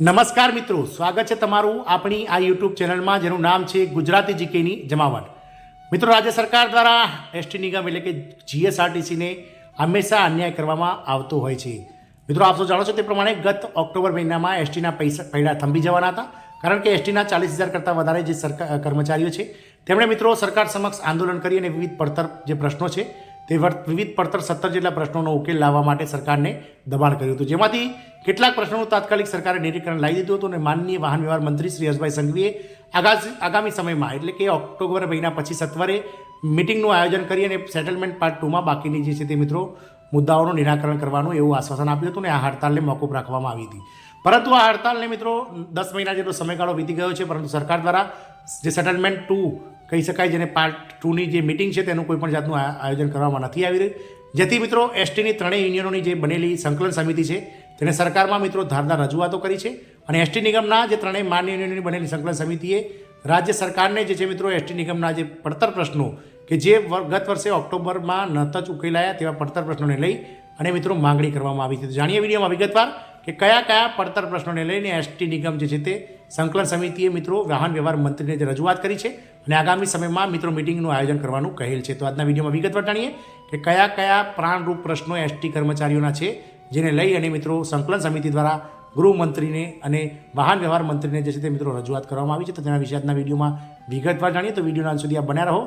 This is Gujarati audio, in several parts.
નમસ્કાર મિત્રો, સ્વાગત છે તમારું આપણી આ યુટ્યુબ ચેનલમાં જેનું નામ છે ગુજરાતી જીકેની જમાવટ. મિત્રો, રાજ્ય સરકાર દ્વારા એસટી નિગમ એટલે કે જીએસઆરટીસીને હંમેશા અન્યાય કરવામાં આવતો હોય છે. મિત્રો, આપ સૌ જાણો છો તે પ્રમાણે ગત ઓક્ટોબર મહિનામાં એસટીના પૈડા થંભી જવાના હતા, કારણ કે એસટીના 40,000 કરતાં વધારે જે કર્મચારીઓ છે તેમણે મિત્રો સરકાર સમક્ષ આંદોલન કરી અને વિવિધ પડતર જે પ્રશ્નો છે તે વિવિધ પડતર 17 જેટલા પ્રશ્નોનો ઉકેલ લાવવા માટે સરકારને દબાણ કર્યું હતું, જેમાંથી કેટલાક પ્રશ્નોનું તાત્કાલિક સરકારે નિરીકરણ લાવી દીધું હતું અને માનનીય વાહન વ્યવહાર મંત્રી શ્રી હર્ષભાઈ સંઘવીએ આગામી સમયમાં એટલે કે ઓક્ટોબર મહિના પછી સત્વરે મિટિંગનું આયોજન કરી અને સેટલમેન્ટ પાર્ટ 2માં બાકીની જે છે તે મિત્રો મુદ્દાઓનું નિરાકરણ કરવાનું એવું આશ્વાસન આપ્યું હતું અને આ હડતાલને મોકૂફ રાખવામાં આવી હતી. પરંતુ આ હડતાલને મિત્રો 10 મહિના જેટલો સમયગાળો વીતી ગયો છે, પરંતુ સરકાર દ્વારા જે સેટલમેન્ટ 2 કહી શકાય, જેને પાર્ટ 2ની જે મિટિંગ છે તેનું કોઈ પણ જાતનું આયોજન કરવામાં નથી આવી રહ્યું, જેથી મિત્રો એસટીની ત્રણેય યુનિયનોની જે બનેલી સંકલન સમિતિ છે તેને સરકારમાં મિત્રો ધારદાર રજૂઆતો કરી છે અને એસટી નિગમના જે ત્રણેય માન્ય યુનિયનની બનેલી સંકલન સમિતિએ રાજ્ય સરકારને જે છે મિત્રો એસટી નિગમના જે પડતર પ્રશ્નો કે જે ગત વર્ષે ઓક્ટોબરમાં નહોતા જ ઉકેલાયા તેવા પડતર પ્રશ્નોને લઈ અને મિત્રો માંગણી કરવામાં આવી હતી. જાણીએ વિડીયોમાં વિગતવાર કે કયા કયા પડતર પ્રશ્નોને લઈને એસટી નિગમ જે છે તે સંકલન સમિતિએ મિત્રો વાહન વ્યવહાર મંત્રીને જે રજૂઆત કરી છે અને આગામી સમયમાં મિત્રો મિટિંગનું આયોજન કરવાનું કહેલ છે. તો આજના વિડીયોમાં વિગતવાર જાણીએ કે કયા કયા પ્રાણરૂપ પ્રશ્નો એસટી કર્મચારીઓના છે જેને લઈ અને મિત્રો સંકલન સમિતિ દ્વારા ગૃહમંત્રીને અને વાહન વ્યવહાર મંત્રીને જે છે તે મિત્રો રજૂઆત કરવામાં આવી છે. તો તેના વિશે આજના વિડીયોમાં વિગતવાર જાણીએ. તો વિડીયોના અંત સુધી આપ બન્યા રહો.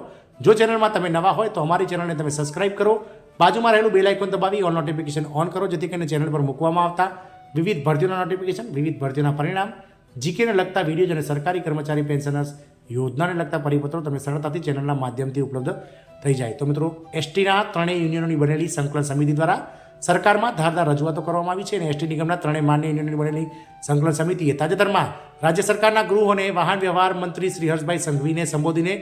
જો ચેનલમાં તમે નવા હોય તો અમારી ચેનલને તમે સબસ્ક્રાઇબ કરો, બાજુમાં રહેલું બેલ આઇકોન દબાવી ઓલ નોટિફિકેશન ઓન કરો, જેથી કરીને ચેનલ પર મૂકવામાં આવતા વિવિધ ભરતીઓના નોટિફિકેશન, વિવિધ ભરતીઓના પરિણામ, જીકેને લગતા વિડીયો અને સરકારી કર્મચારી પેન્શનર્સ યોજનાને લગતા પરિપત્રો તમને સરળતાથી ચેનલના માધ્યમથી ઉપલબ્ધ થઈ જાય. તો મિત્રો, એસટીના ત્રણેય યુનિયનોની બનેલી સંકલન સમિતિ દ્વારા સરકારમાં ધારદાર રજૂઆતો કરવામાં આવી છે અને એસટી નિગમના ત્રણેય માન્ય યુનિયનની બનેલી સંકલન સમિતિએ તાજેતરમાં રાજ્ય સરકારના ગૃહ અને વાહન વ્યવહાર મંત્રી શ્રી હર્ષભાઈ સંઘવીને સંબોધીને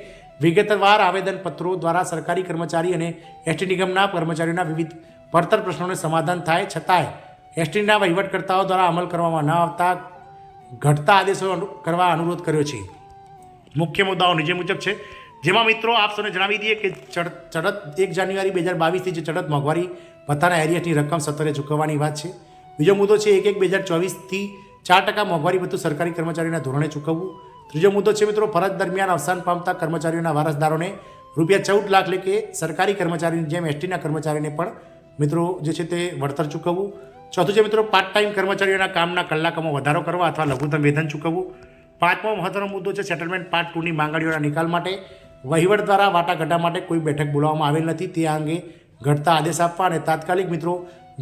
વિગતવાર આવેદનપત્રો દ્વારા સરકારી કર્મચારી અને એસટી નિગમના કર્મચારીઓના વિવિધ પડતર પ્રશ્નોને સમાધાન થાય છતાંય એસટીના વહીવટકર્તાઓ દ્વારા અમલ કરવામાં ન આવતા ઘટતા આદેશો કરવા અનુરોધ કર્યો છે. મુખ્ય મુદ્દાઓ નીચે મુજબ છે, જેમાં મિત્રો આપ સૌને જણાવી દઈએ કે ચડત 1 જાન્યુઆરી 2022થી જે ચડત મોંઘવારી ભથ્થાના એરિયસની રકમ સત્વરે ચૂકવવાની વાત છે. બીજો મુદ્દો છે 1/1/2024થી 4% મોંઘવારી ભથ્થું સરકારી કર્મચારીના ધોરણે ચૂકવવું. ત્રીજો મુદ્દો છે મિત્રો ફરજ દરમિયાન અવસાન પામતા કર્મચારીઓના વારસદારોને ₹14 લાખ એટલે કે સરકારી કર્મચારીની જેમ એસટીના કર્મચારીને પણ મિત્રો જે છે તે વળતર ચૂકવવું. ચોથું છે મિત્રો પાર્ટ ટાઈમ કર્મચારીઓના કામના કલાકોમાં વધારો કરવા અથવા લઘુત્તમ વેતન ચૂકવવું. પાંચમો મહત્વનો મુદ્દો છે સેટલમેન્ટ પાર્ટ 2ની માંગણીઓના નિકાલ માટે વહીવટ દ્વારા વાટાઘાટા માટે કોઈ બેઠક બોલાવવામાં આવેલ નથી, તે અંગે ઘટતા આદેશ આપવા અને તાત્કાલિક મિત્રો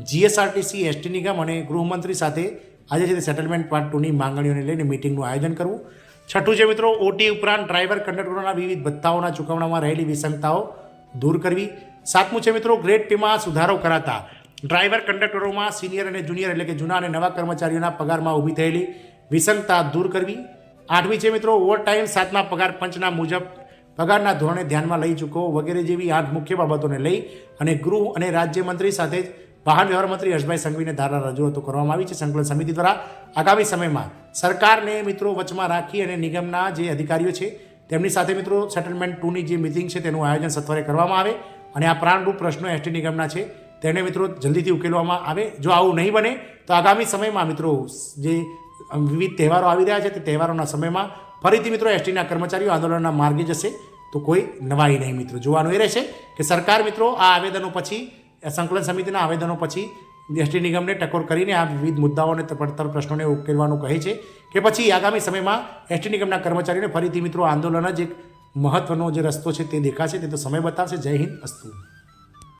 જીએસઆરટીસી, એસટી નિગમ અને ગૃહમંત્રી સાથે આજે છે તે સેટલમેન્ટ પાર્ટ 2ની માંગણીઓને લઈને મિટિંગનું આયોજન કરવું. છઠ્ઠું છે મિત્રો ઓટી ઉપરાંત ડ્રાઈવર કંડક્ટરોના વિવિધ ભથ્થાઓના ચૂકવણામાં રહેલી વિસંગતાઓ દૂર કરવી. સાતમું છે મિત્રો ગ્રેડ પેમાં સુધારો કરાતા ડ્રાઈવર કંડક્ટરોમાં સિનિયર અને જુનિયર એટલે કે જૂના અને નવા કર્મચારીઓના પગારમાં ઊભી થયેલી વિસંગતા દૂર કરવી. આઠમી છે મિત્રો ઓવરટાઈમ 7મા પગાર પંચના મુજબ પગારના ધોરણે ધ્યાનમાં લઈ ચૂકવો વગેરે જેવી 8 મુખ્ય બાબતોને લઈ અને ગૃહ અને રાજ્યમંત્રી સાથે વાહન વ્યવહાર મંત્રી હર્ષભાઈ સંઘવીને ધારદાર રજૂઆતો કરવામાં આવી છે. સંકલન સમિતિ દ્વારા આગામી સમયમાં સરકારને મિત્રો વચમાં રાખી અને નિગમના જે અધિકારીઓ છે તેમની સાથે મિત્રો સેટલમેન્ટ 2ની જે મિટિંગ છે તેનું આયોજન સત્વરે કરવામાં આવે અને આ પ્રાણરૂપ પ્રશ્નો એસટી નિગમના છે તેને મિત્રો જલ્દીથી ઉકેલવામાં આવે. જો આવું નહીં બને તો આગામી સમયમાં મિત્રો જે વિવિધ તહેવારો આવી રહ્યા છે તે તહેવારોના સમયમાં ફરીથી મિત્રો એસટીના કર્મચારીઓ આંદોલનના માર્ગે જશે. તો કોઈ નવાઈ નહીં મિત્રો. જોવાનું એ રહેશે કે સરકાર મિત્રો આ આવેદનો પછી સંકલન સમિતિના આવેદનો પછી એસટી નિગમને ટકોર કરીને આ વિવિધ મુદ્દાઓને પડતર પ્રશ્નોને ઉકેલવાનું કહે છે કે પછી આગામી સમયમાં એસટી નિગમના કર્મચારીઓને ફરીથી મિત્રો આંદોલન જ એક મહત્વનો જે રસ્તો છે તે દેખાશે. તે તો સમય બતાવશે. જય હિન્દ, અસ્તુ.